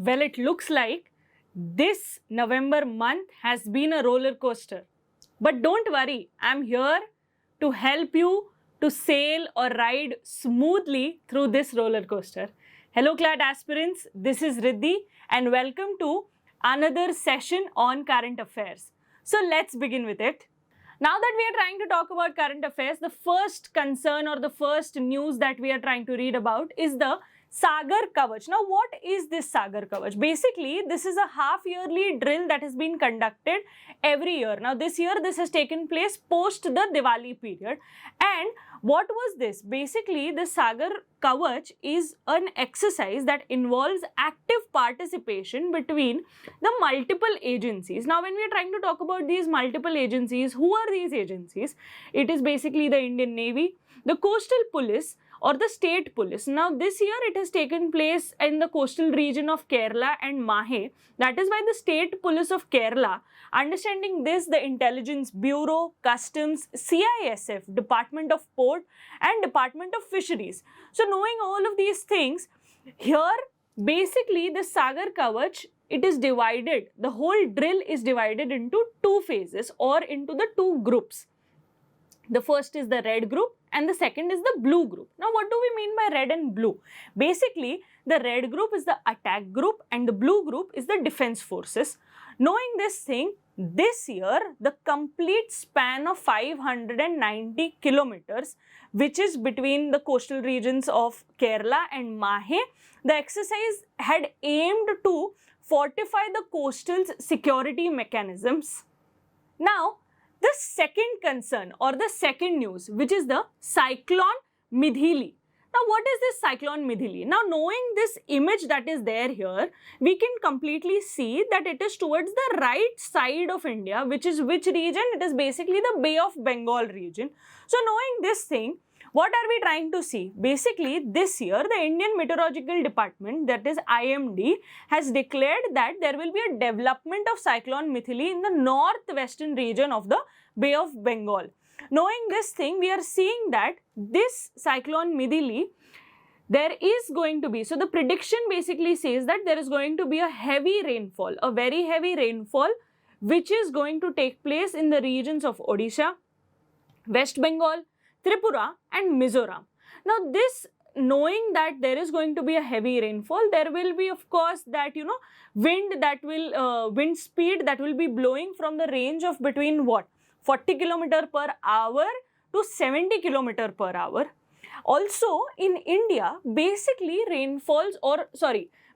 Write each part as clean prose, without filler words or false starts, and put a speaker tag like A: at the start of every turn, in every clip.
A: Well, it looks like this November month has been a roller coaster. But don't worry, I'm here to help you to sail or ride smoothly through this roller coaster. Hello, CLAT aspirants, this is Riddhi and welcome to another session on current affairs. So let's begin with it. Now that we are trying to talk about current affairs, the first concern or the first news that we are trying to read about is the Sagar Kavach. Now, what is this Sagar Kavach? Basically, this is a half-yearly drill that has been conducted every year. Now, this year, this has taken place post the Diwali period. And what was this? Basically, the Sagar Kavach is an exercise that involves active participation between the multiple agencies. Now, when we are trying to talk about these multiple agencies, who are these agencies? It is basically the Indian Navy, the Coastal Police, or the State Police. Now, this year it has taken place in the coastal region of Kerala and Mahe. That is why the State Police of Kerala, understanding this, the Intelligence Bureau, Customs, CISF, Department of Port and Department of Fisheries. So, knowing all of these things, here basically the Sagar Kavach, it is divided, the whole drill is divided into two phases or into the two groups. The first is the red group and the second is the blue group. Now, what do we mean by red and blue? Basically, the red group is the attack group and the blue group is the defense forces. Knowing this thing, this year, the complete span of 590 kilometers, which is between the coastal regions of Kerala and Mahe, the exercise had aimed to fortify the coastal security mechanisms. Now, the second concern or the second news, which is the cyclone Midhili. Now, what is this cyclone Midhili? Now, knowing this image that is there here, we can completely see that it is towards the right side of India, which is which region? It is basically the Bay of Bengal region. So, knowing this thing, what are we trying to see? Basically, this year, the Indian Meteorological Department, that is IMD, has declared that there will be a development of cyclone Mithili in the northwestern region of the Bay of Bengal. Knowing this thing, we are seeing that this cyclone Midhili, there is going to be, so the prediction basically says that there is going to be a heavy rainfall, a very heavy rainfall, which is going to take place in the regions of Odisha, West Bengal, Tripura and Mizoram. Now, this knowing that there is going to be a heavy rainfall, there will be of course that wind speed that will be blowing from the range of between what? 40 km per hour to 70 km per hour. Also in India, basically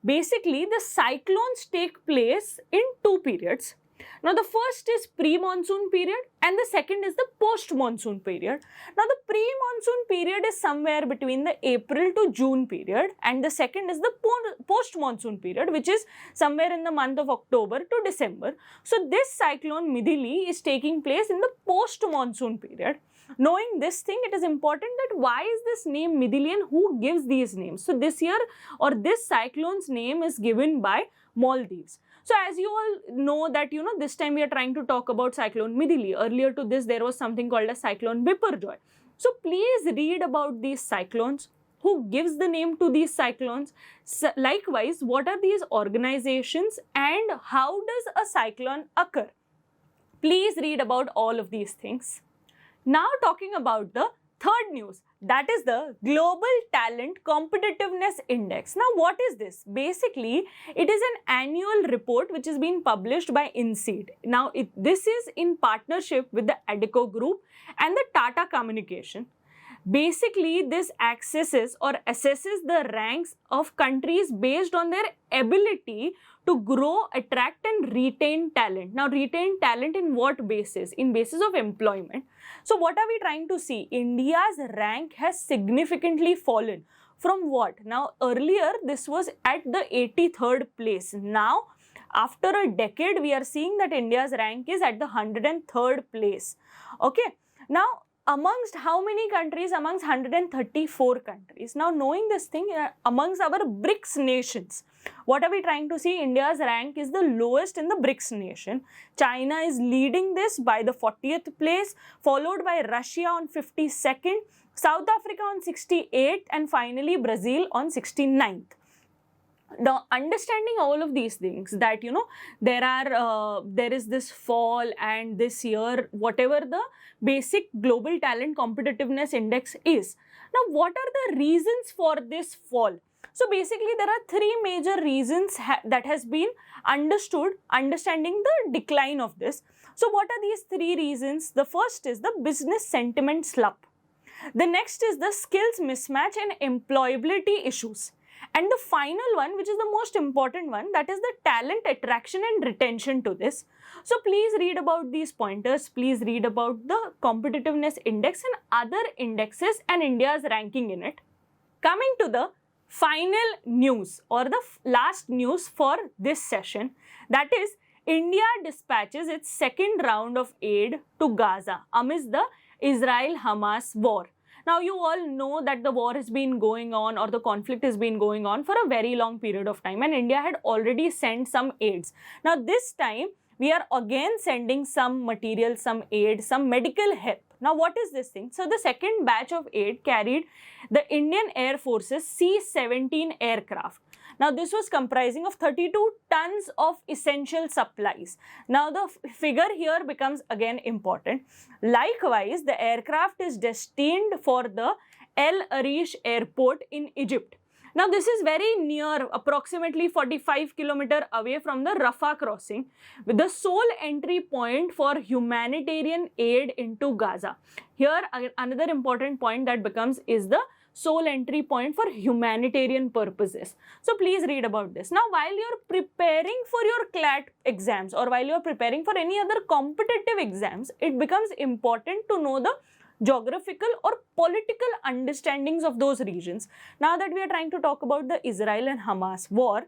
A: the cyclones take place in two periods. Now, the first is pre-monsoon period and the second is the post-monsoon period. Now, the pre-monsoon period is somewhere between the April to June period and the second is the post-monsoon period, which is somewhere in the month of October to December. So, this cyclone Midhili is taking place in the post-monsoon period. Knowing this thing, it is important that why is this name Midhili and who gives these names? So, this year or this cyclone's name is given by Maldives. So, as you all know that, this time we are trying to talk about cyclone Midhili. Earlier to this, there was something called a cyclone Biparjoy. So, please read about these cyclones, who gives the name to these cyclones. So, likewise, what are these organizations and how does a cyclone occur? Please read about all of these things. Now, talking about the third news, that is the Global Talent Competitiveness Index. Now, what is this? Basically, it is an annual report which is being published by INSEAD. Now, this is in partnership with the Adecco Group and the Tata Communication. Basically, this assesses the ranks of countries based on their ability to grow, attract and retain talent. Now, retain talent in what basis? In basis of employment. So, what are we trying to see? India's rank has significantly fallen. From what? Now, earlier this was at the 83rd place. Now, after a decade, we are seeing that India's rank is at the 103rd place. Okay. Now, amongst how many countries? Amongst 134 countries. Now, knowing this thing, amongst our BRICS nations, what are we trying to see? India's rank is the lowest in the BRICS nation. China is leading this by the 40th place, followed by Russia on 52nd, South Africa on 68th, and finally Brazil on 69th. Now, understanding all of these things, that there is this fall, and this year whatever the basic global talent competitiveness index is. Now, what are the reasons for this fall? So basically there are three major reasons that has been understanding the decline of this. So what are these three reasons? The first is the business sentiment slump. The next is the skills mismatch and employability issues. And the final one, which is the most important one, that is the talent attraction and retention to this. So please read about these pointers, please read about the competitiveness index and other indexes and India's ranking in it. Coming to the final news, or the last news for this session, that is India dispatches its second round of aid to Gaza amidst the Israel-Hamas war. Now, you all know that the war has been going on, or the conflict has been going on for a very long period of time, and India had already sent some aids. Now, this time we are again sending some material, some aid, some medical help. Now, what is this thing? So, the second batch of aid carried the Indian Air Force's C-17 aircraft. Now, this was comprising of 32 tons of essential supplies. Now, the figure here becomes again important. Likewise, the aircraft is destined for the El Arish airport in Egypt. Now, this is very near, approximately 45 kilometers away from the Rafah crossing, with the sole entry point for humanitarian aid into Gaza. Here, another important point that becomes is the sole entry point for humanitarian purposes. So please read about this. Now, while you're preparing for your CLAT exams, or while you're preparing for any other competitive exams, it becomes important to know the geographical or political understandings of those regions. Now that we are trying to talk about the Israel and Hamas war,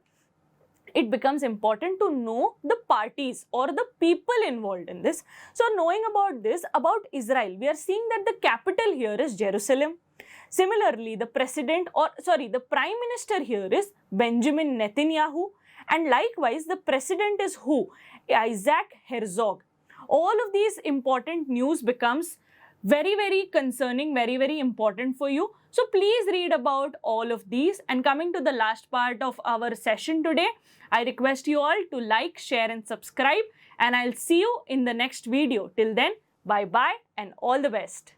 A: it becomes important to know the parties or the people involved in this. So knowing about this, about Israel, we are seeing that the capital here is Jerusalem. Similarly, the Prime Minister here is Benjamin Netanyahu, and likewise the President is who? Isaac Herzog. All of these important news becomes very, very concerning, very, very important for you. So please read about all of these. And coming to the last part of our session today, I request you all to like, share and subscribe, and I'll see you in the next video. Till then, bye-bye and all the best.